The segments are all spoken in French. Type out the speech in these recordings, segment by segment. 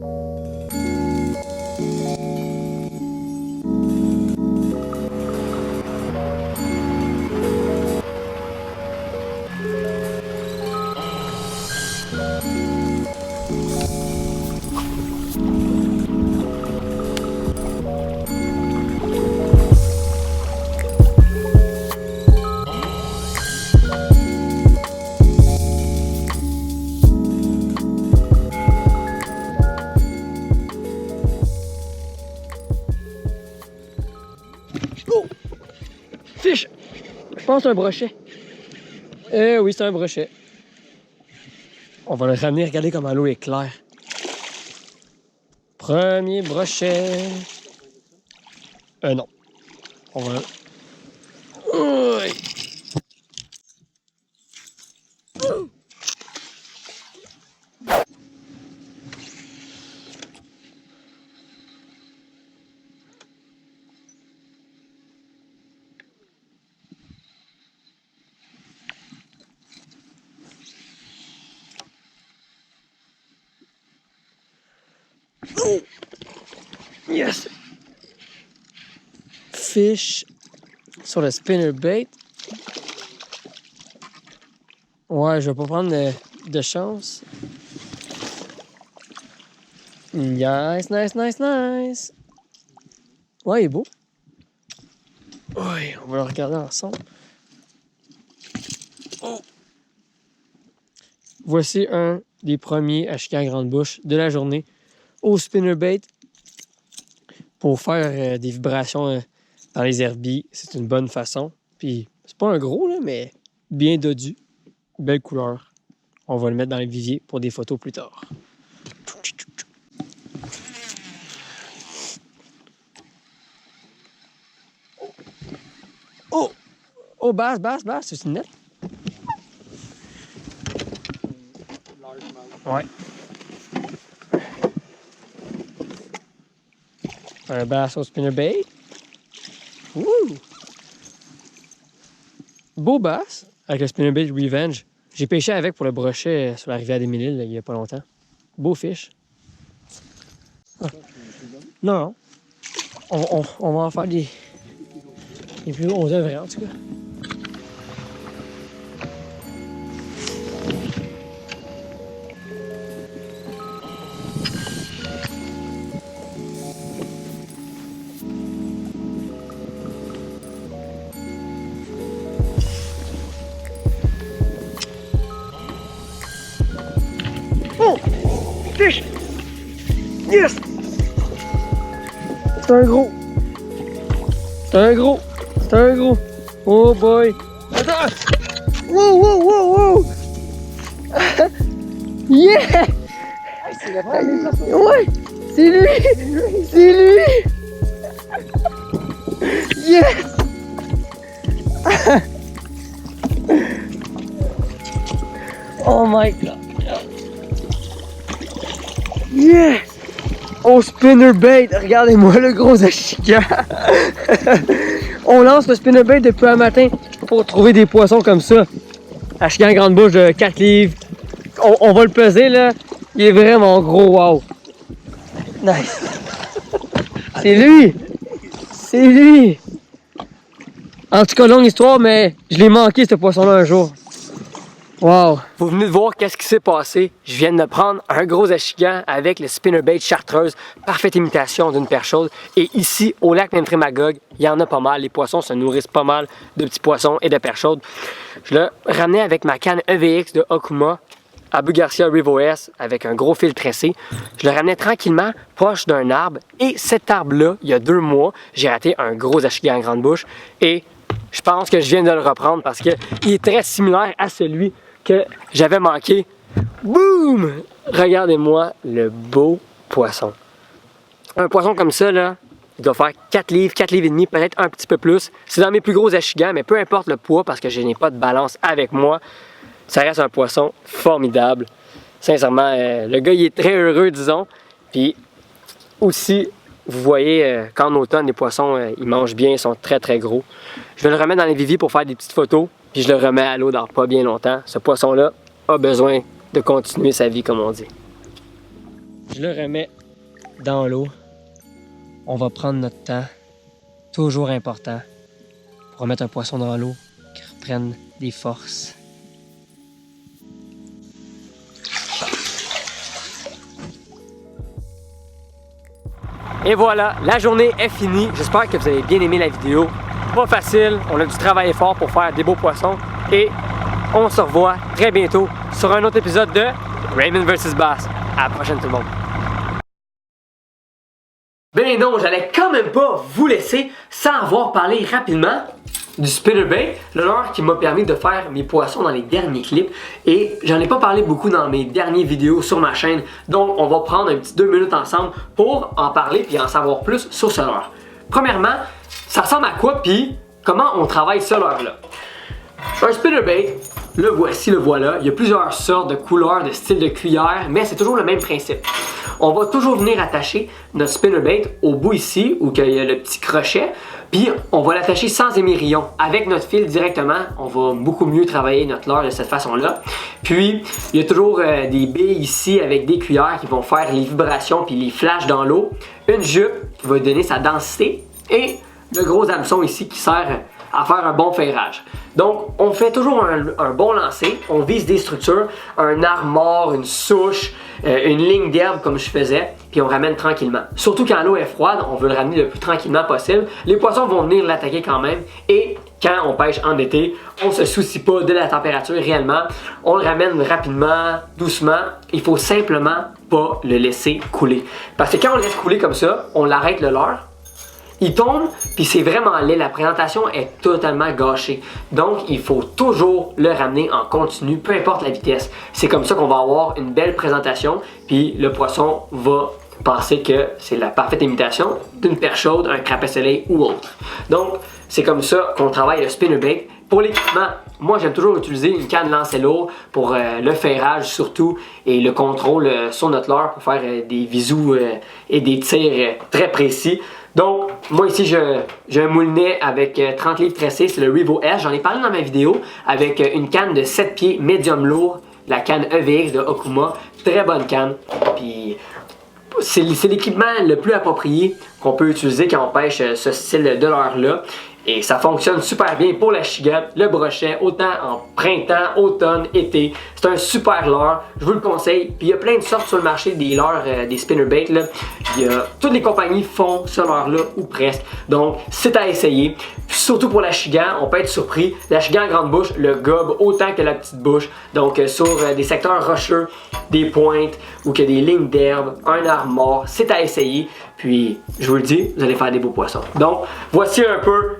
Oh! Fiche! Je pense que c'est un brochet. Eh oui, c'est un brochet. On va le ramener, regardez comment l'eau est claire. Premier brochet. Non. On va... Oui. Oh! Yes! Fish sur le spinnerbait. Ouais, je vais pas prendre de chance. Nice, nice, nice, nice! Ouais, il est beau. Ouais, on va le regarder ensemble. Oh. Voici un des premiers achigan à grande bouche de la journée au spinnerbait pour faire des vibrations dans les herbiers. C'est une bonne façon. Puis, c'est pas un gros, là, mais bien dodu. Belle couleur. On va le mettre dans le vivier pour des photos plus tard. Oh! Oh, basse, c'est une nette? Ouais. Un bass au spinnerbait. Ouh! Beau bass avec le spinnerbait Revenge. J'ai pêché avec pour le brochet sur la rivière des Mille-Îles il y a pas longtemps. Beau fish. Ah. Non. On va en faire des plus gros œuvres en tout cas. Oh! Fish! Yes! C'est un gros! C'est un gros! C'est un gros! Oh boy! Attends! Wow, wow, wow, wow! Yeah! Ouais! C'est lui! C'est lui! Yes! Oh my god! Yeah! Au spinnerbait! Regardez-moi le gros achigan! On lance le spinnerbait depuis un matin pour trouver des poissons comme ça. Achigan à grande bouche de 4 livres. On va le peser là. Il est vraiment gros, wow! Nice! C'est lui! C'est lui! En tout cas, longue histoire, mais je l'ai manqué ce poisson-là un jour. Wow! Vous venez de voir qu'est-ce qui s'est passé. Je viens de prendre un gros achigan avec le spinnerbait chartreuse, parfaite imitation d'une perche chaude. Et ici, au lac Memphremagog, il y en a pas mal. Les poissons se nourrissent pas mal de petits poissons et de perches chaudes. Je l'ai ramené avec ma canne EVX de Okuma à Garcia Rivo S avec un gros fil tressé. Je le ramenais tranquillement proche d'un arbre. Et cet arbre-là, il y a 2 mois, j'ai raté un gros achigan à grande bouche. Et je pense que je viens de le reprendre parce qu'il est très similaire à celui que j'avais manqué. Boum! Regardez-moi le beau poisson. Un poisson comme ça, là, il doit faire 4 livres et demi, peut-être un petit peu plus. C'est dans mes plus gros achigans, mais peu importe le poids parce que je n'ai pas de balance avec moi. Ça reste un poisson formidable. Sincèrement, le gars, il est très heureux, disons. Puis aussi, vous voyez qu'en automne, les poissons, ils mangent bien, ils sont très très gros. Je vais le remettre dans les viviers pour faire des petites photos. Puis je le remets à l'eau dans pas bien longtemps. Ce poisson-là a besoin de continuer sa vie, comme on dit. Je le remets dans l'eau. On va prendre notre temps. Toujours important. Pour remettre un poisson dans l'eau, qu'il reprenne des forces. Et voilà, la journée est finie. J'espère que vous avez bien aimé la vidéo. Pas facile, on a dû travailler fort pour faire des beaux poissons. Et on se revoit très bientôt sur un autre épisode de Raymond vs Bass. À la prochaine tout le monde. Ben non, j'allais quand même pas vous laisser sans avoir parlé rapidement du spinnerbait, le leurre qui m'a permis de faire mes poissons dans les derniers clips. Et j'en ai pas parlé beaucoup dans mes dernières vidéos sur ma chaîne. Donc on va prendre un petit 2 minutes ensemble pour en parler et en savoir plus sur ce leurre. Premièrement, ça ressemble à quoi puis comment on travaille ce leurre-là? Un spinnerbait, le voici, le voilà. Il y a plusieurs sortes de couleurs, de styles de cuillère, mais c'est toujours le même principe. On va toujours venir attacher notre spinnerbait au bout ici, où il y a le petit crochet, puis on va l'attacher sans émerillon, avec notre fil directement. On va beaucoup mieux travailler notre leurre de cette façon-là. Puis, il y a toujours des billes ici avec des cuillères qui vont faire les vibrations puis les flashs dans l'eau. Une jupe qui va donner sa densité et le gros hameçon ici qui sert à faire un bon ferrage. Donc, on fait toujours un bon lancer, on vise des structures, un arbre mort, une souche, une ligne d'herbe comme je faisais, puis on ramène tranquillement. Surtout quand l'eau est froide, on veut le ramener le plus tranquillement possible. Les poissons vont venir l'attaquer quand même, et quand on pêche en été, on se soucie pas de la température réellement, on le ramène rapidement, doucement, il faut simplement pas le laisser couler. Parce que quand on le laisse couler comme ça, on l'arrête le leurre, il tombe, puis c'est vraiment laid, la présentation est totalement gâchée. Donc, il faut toujours le ramener en continu, peu importe la vitesse. C'est comme ça qu'on va avoir une belle présentation, puis le poisson va penser que c'est la parfaite imitation d'une perche chaude, un crapet soleil ou autre. Donc, c'est comme ça qu'on travaille le spinnerbait. Pour l'équipement, moi j'aime toujours utiliser une canne lancer lourd pour le ferrage surtout et le contrôle sur notre leurre pour faire des visous et des tirs très précis. Donc, moi ici, j'ai un moulinet avec 30 livres tressés, c'est le Revo S. J'en ai parlé dans ma vidéo avec une canne de 7 pieds médium lourd, la canne EVX de Okuma. Très bonne canne. Puis, c'est l'équipement le plus approprié qu'on peut utiliser quand on pêche ce style de leurre-là. Et ça fonctionne super bien pour la chigotte, le brochet, autant en printemps, automne, été. C'est un super leurre, je vous le conseille. Puis il y a plein de sortes sur le marché des leurres, des spinnerbaits. Toutes les compagnies font ce leurre-là ou presque. Donc c'est à essayer. Puis, surtout pour la chigan, on peut être surpris. La chigan grande bouche le gobe autant que la petite bouche. Donc sur des secteurs rocheux, des pointes ou que des lignes d'herbe, un arbre mort, c'est à essayer. Puis je vous le dis, vous allez faire des beaux poissons. Donc voici un peu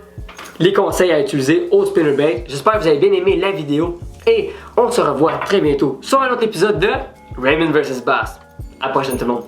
les conseils à utiliser au spinnerbait. J'espère que vous avez bien aimé la vidéo et on se revoit très bientôt sur un autre épisode de Raymond vs Bass. À la prochaine tout le monde.